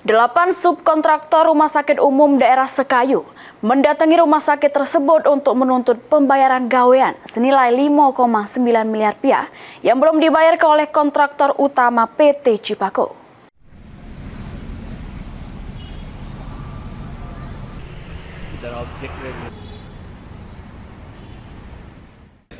8 subkontraktor Rumah Sakit Umum Daerah Sekayu mendatangi rumah sakit tersebut untuk menuntut pembayaran gawean senilai 5,9 miliar rupiah yang belum dibayar oleh kontraktor utama PT Cipako.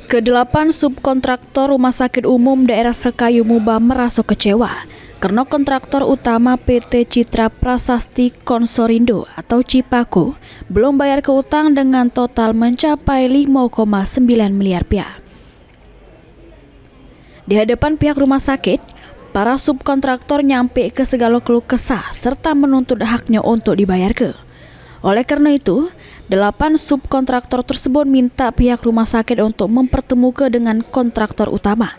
Ke-8 subkontraktor Rumah Sakit Umum Daerah Sekayu Muba merasa kecewa karena kontraktor utama PT Citra Prasasti Konsorindo atau Cipako belum bayar ke utang dengan total mencapai 5,9 miliar rupiah. Di hadapan pihak rumah sakit, para subkontraktor nyampe ke segala keluh kesah serta menuntut haknya untuk dibayar ke. Oleh karena itu, 8 subkontraktor tersebut minta pihak rumah sakit untuk mempertemukan dengan kontraktor utama.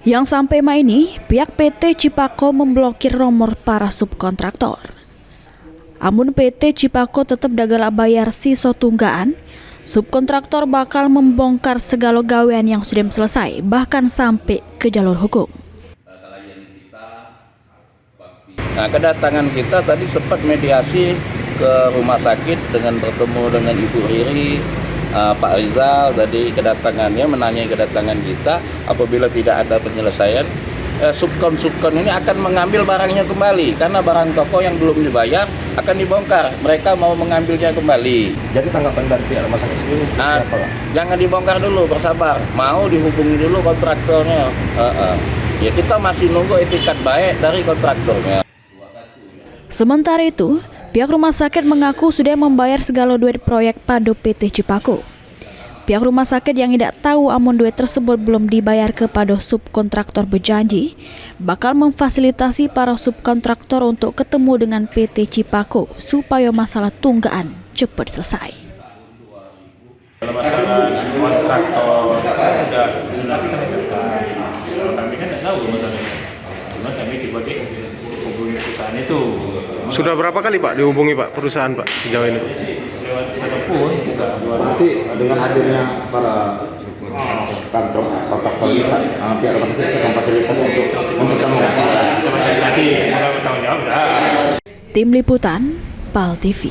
Yang sampai ini, pihak PT Cipako memblokir nomor para subkontraktor. Amun PT Cipako tetap dagal bayar sisa tunggaan, subkontraktor bakal membongkar segala gawean yang sudah selesai, bahkan sampai ke jalur hukum. Nah, kedatangan kita tadi sempat mediasi ke rumah sakit dengan bertemu dengan Ibu Riri, Pak Rizal. Tadi kedatangannya menanyai kedatangan kita, apabila tidak ada penyelesaian, subkon ini akan mengambil barangnya kembali karena barang toko yang belum dibayar akan dibongkar. Mereka mau mengambilnya kembali. Jadi tanggapan dari pihak rumah sakit sendiri apa, Pak? Jangan dibongkar dulu, bersabar. Mau dihubungi dulu kontraktornya. Ya, kita masih nunggu etikat baik dari kontraktornya. Sementara itu, pihak rumah sakit mengaku sudah membayar segala duit proyek pada PT Cipako. Pihak rumah sakit yang tidak tahu amun duit tersebut belum dibayar kepada subkontraktor berjanji bakal memfasilitasi para subkontraktor untuk ketemu dengan PT Cipako supaya masalah tunggaan cepat selesai. Kalau masalah kontraktor sudah kami kan tidak tahu masalahnya. Cuma kami dibagi hubungi perusahaan itu. Sudah berapa kali Pak dihubungi Pak perusahaan Pak sejauh ini? Lewat telepon juga. Berarti dengan hadirnya para kantor kontraktor pihak rumah sakit akan fasilitas untuk mempertemukan. Masih mengambil tanggung jawab. Tim Liputan, PAL TV.